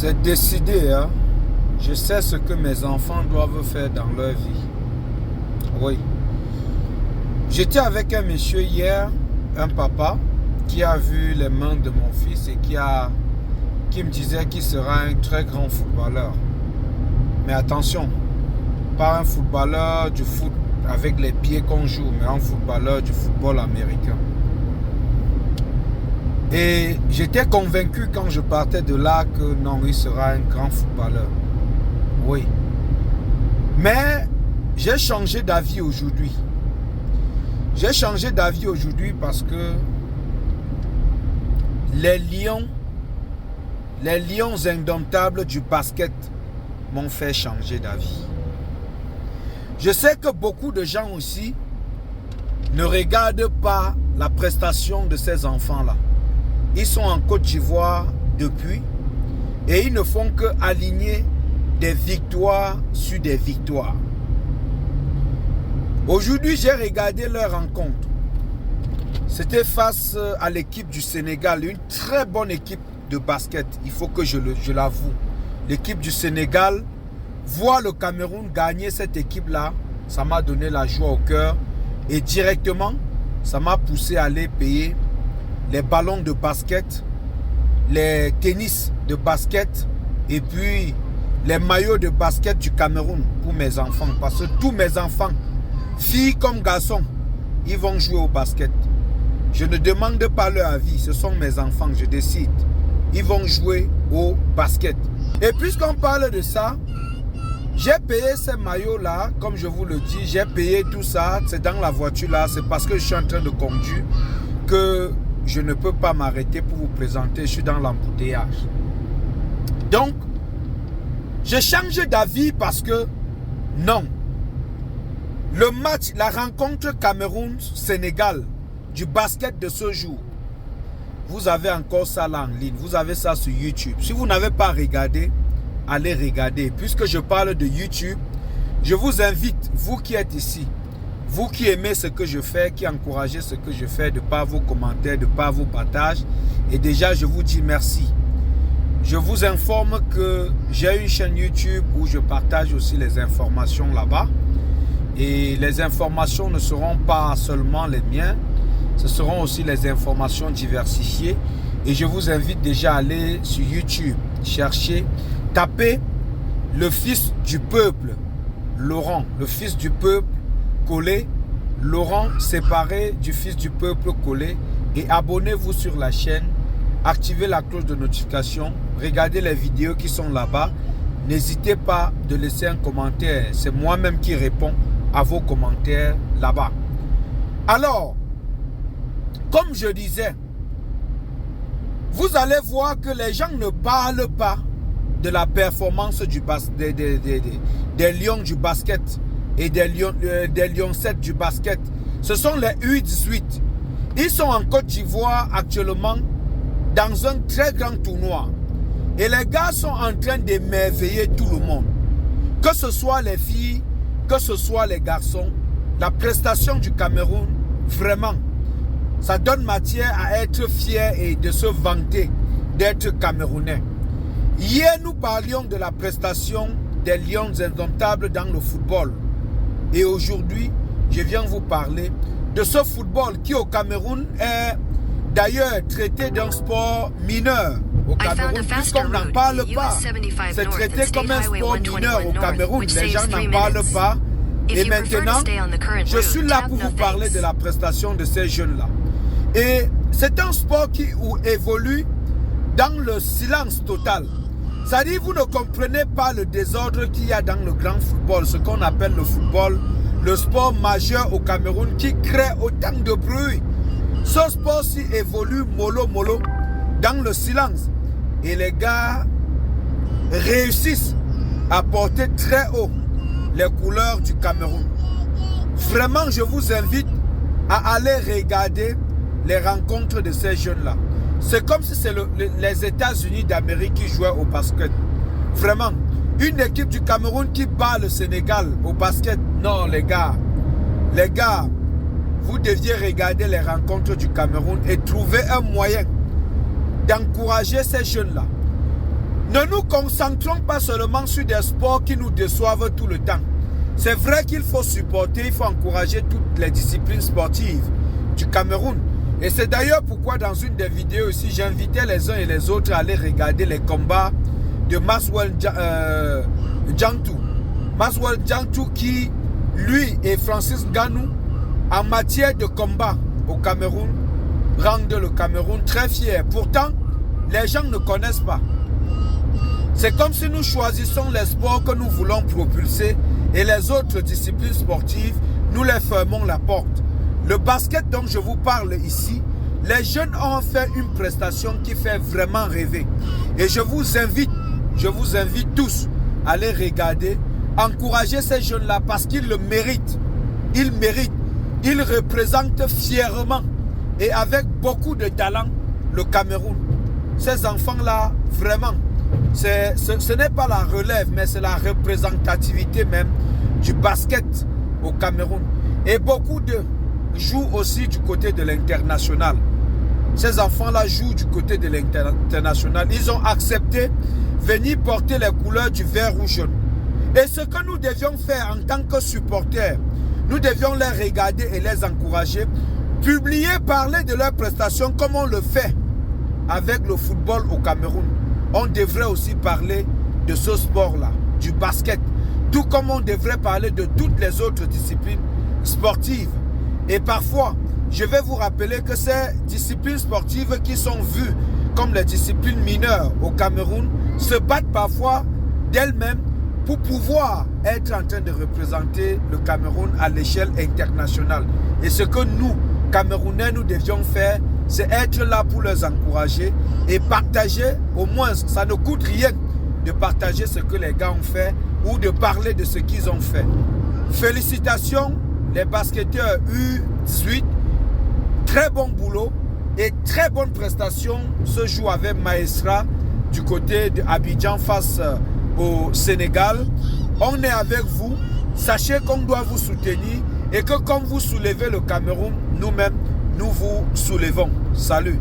C'est décidé, hein. Je sais ce que mes enfants doivent faire dans leur vie. Oui. J'étais avec un monsieur hier, un papa, qui a vu les mains de mon fils et qui me disait qu'il sera un très grand footballeur. Mais attention, pas un footballeur du foot avec les pieds qu'on joue, mais un footballeur du football américain. Et j'étais convaincu quand je partais de là que non, il sera un grand footballeur. Oui. Mais j'ai changé d'avis aujourd'hui. J'ai changé d'avis aujourd'hui parce que les lions indomptables du basket m'ont fait changer d'avis. Je sais que beaucoup de gens aussi ne regardent pas la prestation de ces enfants-là. Ils sont en Côte d'Ivoire depuis et ils ne font que aligner des victoires sur des victoires. Aujourd'hui, j'ai regardé leur rencontre. C'était face à l'équipe du Sénégal, une très bonne équipe de basket, il faut que je l'avoue. L'équipe du Sénégal, voir le Cameroun gagner cette équipe-là, ça m'a donné la joie au cœur et directement, ça m'a poussé à aller payer les ballons de basket, les tennis de basket et puis les maillots de basket du Cameroun pour mes enfants. Parce que tous mes enfants, filles comme garçons, ils vont jouer au basket. Je ne demande pas leur avis, ce sont mes enfants, je décide. Ils vont jouer au basket. Et puisqu'on parle de ça, j'ai payé ces maillots-là, comme je vous le dis, j'ai payé tout ça, c'est dans la voiture là, c'est parce que je suis en train de conduire que je ne peux pas m'arrêter pour vous présenter, je suis dans l'embouteillage. Donc, j'ai changé d'avis parce que non. Le match, la rencontre Cameroun-Sénégal du basket de ce jour, vous avez encore ça là en ligne, vous avez ça sur YouTube. Si vous n'avez pas regardé, allez regarder. Puisque je parle de YouTube, je vous invite, vous qui êtes ici, vous qui aimez ce que je fais, qui encouragez ce que je fais, de par vos commentaires, de par vos partages. Et déjà, je vous dis merci. Je vous informe que j'ai une chaîne YouTube où je partage aussi les informations là-bas. Et les informations ne seront pas seulement les miennes, ce seront aussi les informations diversifiées. Et je vous invite déjà à aller sur YouTube, chercher, taper le fils du peuple, Laurent, le fils du peuple, collé, Laurent séparé du fils du peuple collé, et abonnez-vous sur la chaîne, activez la cloche de notification, regardez les vidéos qui sont là-bas, n'hésitez pas de laisser un commentaire, c'est moi-même qui réponds à vos commentaires là-bas. Alors, comme je disais, vous allez voir que les gens ne parlent pas de la performance des Lions du basket et des Lions 7 du basket. Ce sont les U18. Ils sont en Côte d'Ivoire actuellement dans un très grand tournoi. Et les gars sont en train d'émerveiller tout le monde. Que ce soit les filles, que ce soit les garçons, la prestation du Cameroun, vraiment, ça donne matière à être fier et de se vanter d'être Camerounais. Hier, nous parlions de la prestation des Lions indomptables dans le football. Et aujourd'hui, je viens vous parler de ce football qui au Cameroun est d'ailleurs traité d'un sport mineur. Au Cameroun, puisqu'on n'en parle pas, c'est traité comme un sport mineur au Cameroun. Les gens n'en parlent pas. Et maintenant, je suis là pour vous parler de la prestation de ces jeunes-là. Et c'est un sport qui évolue dans le silence total. C'est-à-dire, vous ne comprenez pas le désordre qu'il y a dans le grand football, ce qu'on appelle le football, le sport majeur au Cameroun qui crée autant de bruit. Ce sport-ci évolue mollo dans le silence. Et les gars réussissent à porter très haut les couleurs du Cameroun. Vraiment, je vous invite à aller regarder les rencontres de ces jeunes-là. C'est comme si c'est les États-Unis d'Amérique qui jouaient au basket. Vraiment, une équipe du Cameroun qui bat le Sénégal au basket. Non, les gars, vous deviez regarder les rencontres du Cameroun et trouver un moyen d'encourager ces jeunes-là. Ne nous concentrons pas seulement sur des sports qui nous déçoivent tout le temps. C'est vrai qu'il faut supporter, il faut encourager toutes les disciplines sportives du Cameroun. Et c'est d'ailleurs pourquoi dans une des vidéos ici, j'invitais les uns et les autres à aller regarder les combats de Maswell Djantou. Maswell Djantou qui, lui et Francis Ngannou, en matière de combat au Cameroun, rendent le Cameroun très fier. Pourtant, les gens ne connaissent pas. C'est comme si nous choisissons les sports que nous voulons propulser et les autres disciplines sportives, nous les fermons la porte. Le basket dont je vous parle ici, les jeunes ont fait une prestation qui fait vraiment rêver. Et je vous invite tous à les regarder, encourager ces jeunes-là parce qu'ils le méritent. Ils méritent. Ils représentent fièrement et avec beaucoup de talent le Cameroun. Ces enfants-là, vraiment, ce n'est pas la relève, mais c'est la représentativité même du basket au Cameroun. Et beaucoup d'eux jouent aussi du côté de l'international. Ces enfants-là jouent du côté de l'international. Ils ont accepté venir porter les couleurs du vert ou jaune. Et ce que nous devions faire en tant que supporters, nous devions les regarder et les encourager, publier, parler de leurs prestations comme on le fait avec le football au Cameroun. On devrait aussi parler de ce sport-là, du basket, tout comme on devrait parler de toutes les autres disciplines sportives. Et parfois, je vais vous rappeler que ces disciplines sportives qui sont vues comme les disciplines mineures au Cameroun se battent parfois d'elles-mêmes pour pouvoir être en train de représenter le Cameroun à l'échelle internationale. Et ce que nous, Camerounais, nous devions faire, c'est être là pour les encourager et partager, au moins, ça ne coûte rien de partager ce que les gars ont fait ou de parler de ce qu'ils ont fait. Félicitations, les basketteurs U18, très bon boulot et très bonne prestation ce jour avec Maestra du côté d'Abidjan face au Sénégal. On est avec vous, sachez qu'on doit vous soutenir et que comme vous soulevez le Cameroun, nous-mêmes, nous vous soulevons. Salut.